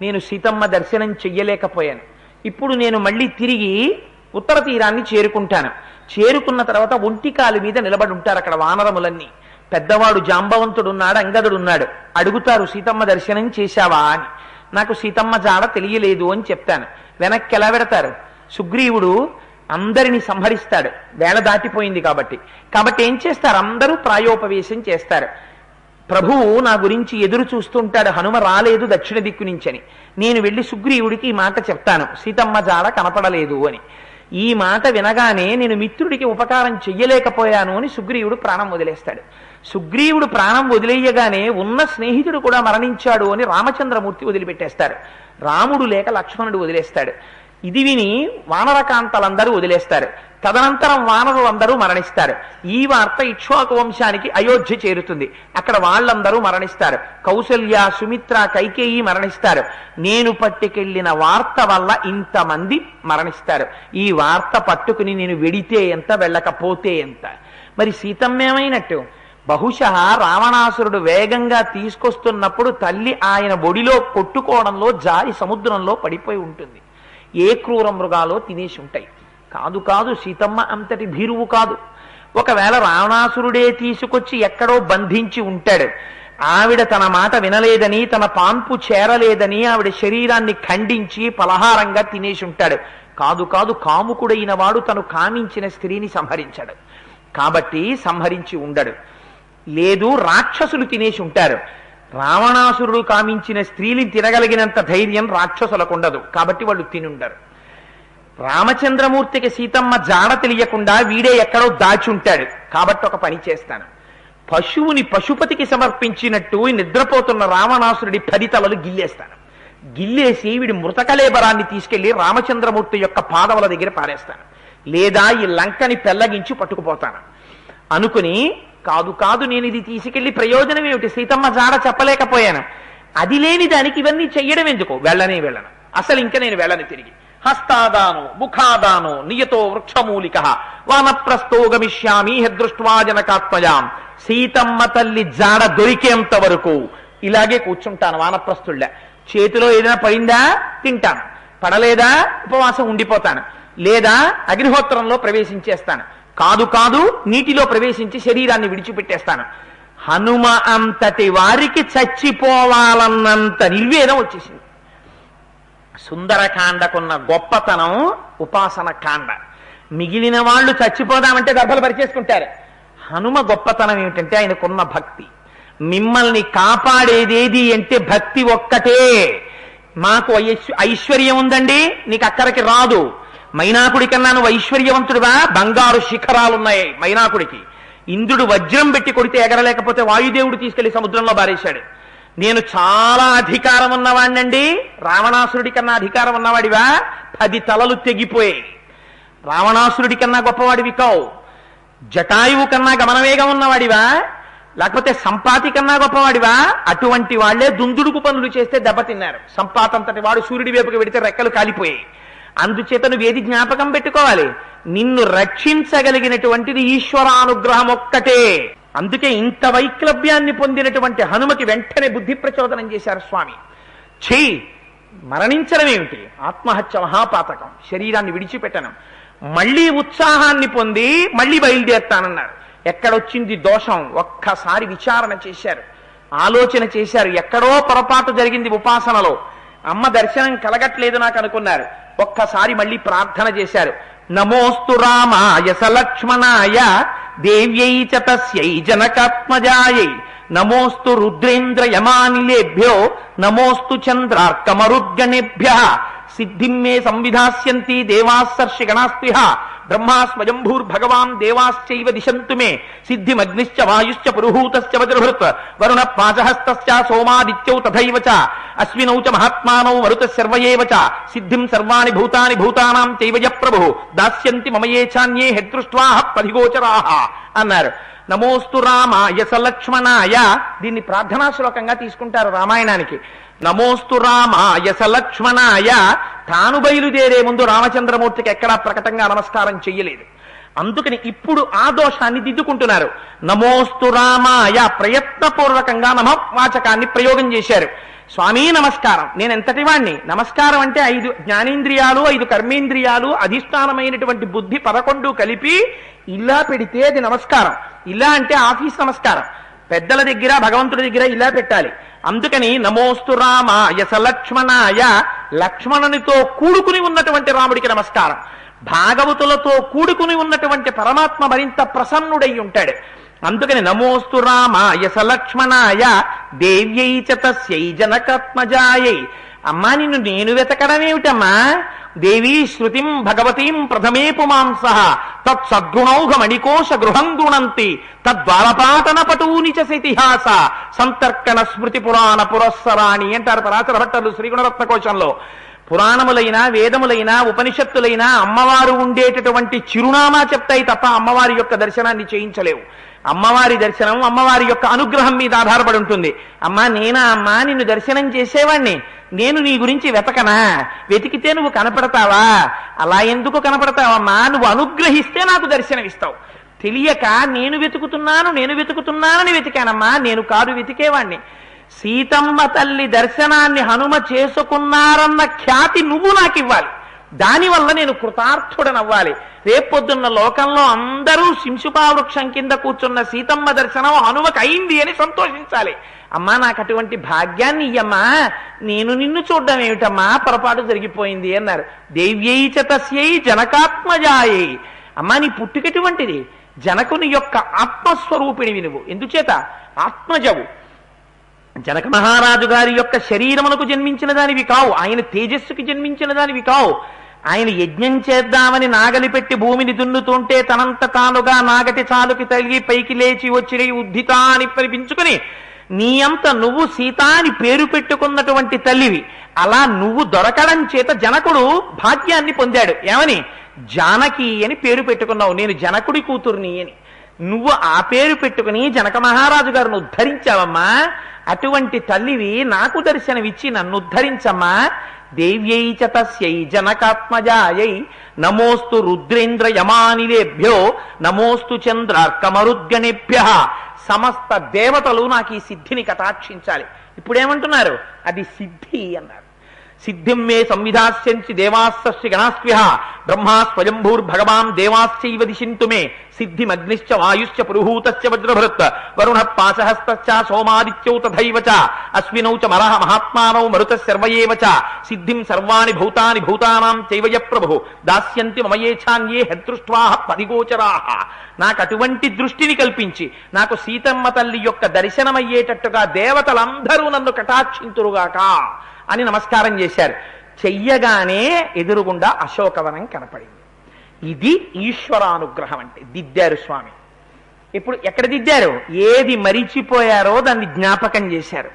నేను సీతమ్మ దర్శనం చెయ్యలేకపోయాను. ఇప్పుడు నేను మళ్ళీ తిరిగి ఉత్తర తీరాన్ని చేరుకుంటాను. చేరుకున్న తర్వాత ఒంటికాలు మీద నిలబడి ఉంటారు అక్కడ వానరములన్నీ. పెద్దవాడు జాంబవంతుడున్నాడు, అంగదుడున్నాడు. అడుగుతారు, సీతమ్మ దర్శనం చేశావా అని. నాకు సీతమ్మ జాడ తెలియలేదు అని చెప్తాను. వెనక్కి ఎలా పెడతారు? సుగ్రీవుడు అందరిని సంహరిస్తాడు, వేళ దాటిపోయింది కాబట్టి ఏం చేస్తారు? అందరూ ప్రాయోపవేశం చేస్తారు. ప్రభువు నా గురించి ఎదురు చూస్తుంటాడు, హనుమ రాలేదు దక్షిణ దిక్కు నుంచి అని. నేను వెళ్ళి సుగ్రీవుడికి ఈ మాట చెప్తాను, సీతమ్మ జాడ కనపడలేదు అని. ఈ మాట వినగానే నేను మిత్రుడికి ఉపకారం చెయ్యలేకపోయాను అని సుగ్రీవుడు ప్రాణం వదిలేస్తాడు. సుగ్రీవుడు ప్రాణం వదిలేయగానే ఉన్న స్నేహితుడు కూడా మరణించాడు అని రామచంద్రమూర్తి వదిలిపెట్టేస్తారు. రాముడు లేక లక్ష్మణుడు వదిలేస్తాడు. ఇది విని వానరకాంతలందరూ వదిలేస్తారు. తదనంతరం వానరులందరూ మరణిస్తారు. ఈ వార్త ఇక్ష్వాకు వంశానికి అయోధ్య చేరుతుంది. అక్కడ వాళ్ళందరూ మరణిస్తారు. కౌసల్య, సుమిత్ర, కైకేయి మరణిస్తారు. నేను పట్టుకెళ్లిన వార్త వల్ల ఇంతమంది మరణిస్తారు. ఈ వార్త పట్టుకుని నేను వెడితే ఎంత, వెళ్ళకపోతే ఎంత? మరి సీతమ్మేమైనట్టు? బహుశా రావణాసురుడు వేగంగా తీసుకొస్తున్నప్పుడు తల్లి ఆయన ఒడిలో కొట్టుకోవడంలో జారి సముద్రంలో పడిపోయి ఉంటుంది. ఏ క్రూర మృగాలో తినేసి ఉంటాయి. కాదు, సీతమ్మ అంతటి భీరువు కాదు. ఒకవేళ రావణాసురుడే తీసుకొచ్చి ఎక్కడో బంధించి ఉంటాడు. ఆవిడ తన మాట వినలేదని, తన పాన్పు చేరలేదని ఆవిడ శరీరాన్ని ఖండించి పలహారంగా తినేసి ఉంటాడు. కాదు, కాముకుడైన వాడు తను కామించిన స్త్రీని సంహరించాడు కాబట్టి సంహరించి ఉండడు. లేదు, రాక్షసులు తినేసి ఉంటారు. రావణాసురుడు కామించిన స్త్రీని తినగలిగినంత ధైర్యం రాక్షసులకు ఉండదు కాబట్టి వాళ్ళు తినుండరు. రామచంద్రమూర్తికి సీతమ్మ జాడ తెలియకుండా వీడే ఎక్కడో దాచి ఉంటాడు కాబట్టి ఒక పని చేస్తాను. పశువుని పశుపతికి సమర్పించినట్టు నిద్రపోతున్న రావణాసురుడి 10 తలలు గిల్లేస్తాను. గిల్లేసి వీడి మృతకలేబరాన్ని తీసుకెళ్లి రామచంద్రమూర్తి యొక్క పాదముల దగ్గర పారేస్తాను. లేదా ఈ లంకని పెళ్లగించి పట్టుకుపోతాను అనుకుని, కాదు నేను ఇది తీసుకెళ్లి ప్రయోజనం ఏమిటి? సీతమ్మ జాడ చెప్పలేకపోయాను. అది లేని దానికి ఇవన్నీ చెయ్యడం ఎందుకు? వెళ్ళను, అసలు ఇంకా నేను వెళ్ళను తిరిగి. హస్తాదాను ముఖాదాను నియతో వృక్షమూలిక వానప్రస్థో గమిష్యామి హెదృష్ట్వా జనకాత్మజాం. సీతమ్మ తల్లి జాడ దొరికేంత వరకు ఇలాగే కూర్చుంటాను వానప్రస్థుళ్ళ. చేతిలో ఏదైనా పడిందా తింటాను, పడలేదా ఉపవాసం ఉండిపోతాను, లేదా అగ్నిహోత్రంలో ప్రవేశించేస్తాను. కాదు నీటిలో ప్రవేశించి శరీరాన్ని విడిచిపెట్టేస్తాను. హనుమ అంతటి వారికి చచ్చిపోవాలన్నంత నిర్వేదం వచ్చేసింది. సుందరకాండకున్న గొప్పతనం ఉపాసన కాండ. మిగిలిన వాళ్ళు చచ్చిపోదామంటే దర్భలు పరిచేసుకుంటారు. హనుమ గొప్పతనం ఏమిటంటే ఆయనకున్న భక్తి. మిమ్మల్ని కాపాడేదేది అంటే భక్తి ఒక్కటే. మాకు ఐశ్వర్యం ఉందండి, నీకు అక్కడికి రాదు. మైనాకుడి కన్నా నువ్వు ఐశ్వర్యవంతుడుగా, బంగారు శిఖరాలున్నాయి మైనాకుడికి. ఇంద్రుడు వజ్రం పెట్టి కొడితే ఎగరలేకపోతే వాయుదేవుడు తీసుకెళ్లి సముద్రంలో బారేశాడు. నేను చాలా అధికారం ఉన్నవాడినండి, రావణాసురుడి కన్నా అధికారం ఉన్నవాడివా? 10 తలలు తెగిపోయాయి. రావణాసురుడి కన్నా గొప్పవాడివి కావు. జటాయువు కన్నా గమనవేగం ఉన్నవాడివా? లేకపోతే సంపాతి కన్నా గొప్పవాడివా? అటువంటి వాళ్లే దుందుడుకు పనులు చేస్తే దెబ్బతిన్నారు. సంపాతంతటి వాడు సూర్యుడి వైపుకి వెడితే రెక్కలు కాలిపోయాయి. అందుచేత నువ్వేది జ్ఞాపకం పెట్టుకోవాలి? నిన్ను రక్షించగలిగినటువంటిది ఈశ్వరానుగ్రహం ఒక్కటే. అందుకే ఇంత వైక్లభ్యాన్ని పొందినటువంటి హనుమకి వెంటనే బుద్ధి ప్రచోదనం చేశారు స్వామి. మరణించడం ఏమిటి? ఆత్మహత్య మహాపాతకం, శరీరాన్ని విడిచిపెట్టను. మళ్ళీ ఉత్సాహాన్ని పొంది మళ్ళీ బయలుదేరుతానన్నారు. ఎక్కడొచ్చింది దోషం? ఒక్కసారి విచారణ చేశారు, ఆలోచన చేశారు. ఎక్కడో పొరపాటు జరిగింది ఉపాసనలో, అమ్మ దర్శనం కలగట్లేదు నాకు అనుకున్నారు. ఒక్కసారి మళ్ళీ ప్రార్థన చేశారు. నమోస్తు రామాయ సలక్ష్మణాయ దేవ్యై చ తస్యై జనకాత్మజాయై నమోస్తు రుద్రేంద్ర యమానిలేభ్యో నమోస్తు చంద్రార్కమరుద్గణేభ్యః సిద్ధిం మే సంవిధాస్యంతి దేవాస్సర్షి గణాస్తిహ బ్రహ్మా స్వయంభూర్భగవాన్ దేవాశ్చైవ దిశంతు మే సిద్ధిమగ్నిశ్చ వాయుశ్చ పురుహూతశ్చ వజ్రహృత్ వరుణ పాశహస్తశ్చ సోమాదిత్యౌ తథైవ చ అశ్వినౌ చ మహాత్మానౌ మరుతః సర్వయేవ చ సిద్ధిం సర్వాణి భూతాని భూతానాం చైవ య ప్రభుః దాస్యంతి మమ యే చాన్యే హెదృష్ట్వా పదిగోచరాః అన్నారు. నమోస్తు రామాయ సలక్ష్మణాయ, దీన్ని ప్రార్థనా శ్లోకంగా తీసుకుంటారు రామాయణానికి. నమోస్తు రామాయ సలక్ష్మణాయ. తాను బయలుదేరే ముందు రామచంద్రమూర్తికి ఎక్కడా ప్రకటంగా నమస్కారం చెయ్యలేదు. అందుకని ఇప్పుడు ఆ దోషాన్ని దిద్దుకుంటున్నారు. నమోస్తు రామాయ ప్రయత్నపూర్వకంగా నమవాచకాన్ని ప్రయోగం చేశారు. స్వామి నమస్కారం. నేను ఎంతటి వాణ్ణి? నమస్కారం అంటే 5 జ్ఞానేంద్రియాలు 5 కర్మేంద్రియాలు అధిష్టానమైనటువంటి బుద్ధి 11 కలిపి ఇలా పెడితే అది నమస్కారం. ఇలా అంటే ఆఫీస్ నమస్కారం. పెద్దల దగ్గర భగవంతుడి దగ్గర ఇలా పెట్టాలి. అందుకని నమోస్తు రామాయ సలక్ష్మణాయ, లక్ష్మణునితో కూడుకుని ఉన్నటువంటి రాముడికి నమస్కారం. భాగవతులతో కూడుకుని ఉన్నటువంటి పరమాత్మ మరింత ప్రసన్నుడై ఉంటాడు. అందుకని నమోస్తు రామాయ సలక్ష్మణాయ దేవ్యై చ తస్యై జనకాత్మజాయై. అమ్మా నిన్ను నేను వెతకడం ఏమిటమ్మా? దేవీ శృతిం భగవతీం ప్రథమే పుమాంసః తత్సద్గుణౌఘమణికోశ గృహం గృణంతి తద్వారపాటన పటూని చ ఇతిహాస సంతర్కణ స్మృతి పురాణ పురస్సరాణి అంటారు పరాశర భట్టర్లు శ్రీగుణరత్న కోశంలో. పురాణములైనా వేదములైనా ఉపనిషత్తులైనా అమ్మవారు ఉండేటటువంటి చిరునామా చెప్తాయి తప్ప అమ్మవారి యొక్క దర్శనాన్ని చేయించలేవు. అమ్మవారి దర్శనం అమ్మవారి యొక్క అనుగ్రహం మీద ఆధారపడి ఉంటుంది. అమ్మా నేనా అమ్మా నిన్ను దర్శనం చేసేవాణ్ణి, నేను నీ గురించి వెతకనా? వెతికితే నువ్వు కనపడతావా? అలా ఎందుకు కనపడతావమ్మా? నువ్వు అనుగ్రహిస్తే నాకు దర్శనమిస్తావు. తెలియక నేను వెతుకుతున్నానని వెతికానమ్మా. నేను కాదు వెతికేవాణ్ణి. సీతమ్మ తల్లి దర్శనాన్ని హనుమ చేసుకున్నారన్న ఖ్యాతి నువ్వు నాకు ఇవ్వాలి. దానివల్ల నేను కృతార్థుడనవ్వాలి. రేపొద్దున్న లోకంలో అందరూ శింశుపావృక్షం కింద కూర్చున్న సీతమ్మ దర్శనం హనుమకు అయింది అని సంతోషించాలి. అమ్మా నాకు అటువంటి భాగ్యాన్ని ఇయ్యమ్మా. నేను నిన్ను చూడడం ఏమిటమ్మా, పొరపాటు జరిగిపోయింది అన్నారు. దేవ్యై చ తస్యై జనకాత్మజాయై. అమ్మా నీ పుట్టుకెటువంటిది? జనకుని యొక్క ఆత్మస్వరూపిణివి నువ్వు. ఎందుచేత? ఆత్మజవు. జనక మహారాజు గారి యొక్క శరీరమునకు జన్మించిన దానివి కావు. ఆయన తేజస్సుకి జన్మించిన దానివి కావు. ఆయన యజ్ఞం చేద్దామని నాగలి పెట్టి భూమిని దున్నుతుంటే తనంత తానుగా నాగటి చాలుకి తగిలి పైకి లేచి వచ్చి ఉద్ధిత అని పిలిపించుకుని నీ అంత నువ్వు సీత అని పేరు పెట్టుకున్నటువంటి తల్లివి. అలా నువ్వు దొరకడం చేత జనకుడు భాగ్యాన్ని పొందాడు. ఏమని? జానకి అని పేరు పెట్టుకున్నావు. నేను జనకుడి కూతుర్ని అని. నువ్వు ఆ పేరు పెట్టుకుని జనక మహారాజు గారిని ఉద్ధరించావమ్మా. అటువంటి తల్లివి నాకు దర్శనమిచ్చి నన్ను ఉద్ధరించమ్మా. దేవ్యై చ తస్యై జనకాత్మజాయై నమోస్తు రుద్రేంద్ర యమానిలేభ్యో నమోస్తు చంద్రార్కమరుద్గణేభ్యః. సమస్త దేవతలు నాకు ఈ సిద్ధిని కటాక్షించాలి. ఇప్పుడేమంటున్నారు? అది సిద్ధి అన్నారు. సిద్ధిం మే సంవిధాస్యంచి దేవాస్య గణాస్వ్యః బ్రహ్మా స్వయంభూర్భగవాన్ దేవాశ్చైవ దిశింతు మే సిద్ధిమగ్నిశ్చ వాయుశ్చ పురుహూతశ్చ వజ్రభృత్ వరుణ పాశహస్తశ్చ సోమాదిత్యౌ తథైవ చ అశ్వినౌ చ మరః మహాత్మానౌ మరుతః సర్వయేవ చ సిద్ధిం సర్వాణి భూతాని భూతానాం చైవయ ప్రభుః దాస్యంతి మమయేఛాన్యే హదృష్ట్వాః పరిగోచరాః. నాకు అటువంటి దృష్టిని కల్పించి నాకు సీతమ్మ తల్లి యొక్క దర్శనమయ్యేటట్టుగా దేవతలందరూ నన్ను కటాక్షింతురుగాక అని నమస్కారం చేశారు. చెయ్యగానే ఎదురుగుండా అశోకవనం కనపడింది. ఇది ఈశ్వరానుగ్రహం అంటే. దిద్దారు స్వామి. ఇప్పుడు ఎక్కడ దిద్దారు? ఏది మరిచిపోయారో దాన్ని జ్ఞాపకం చేశారు.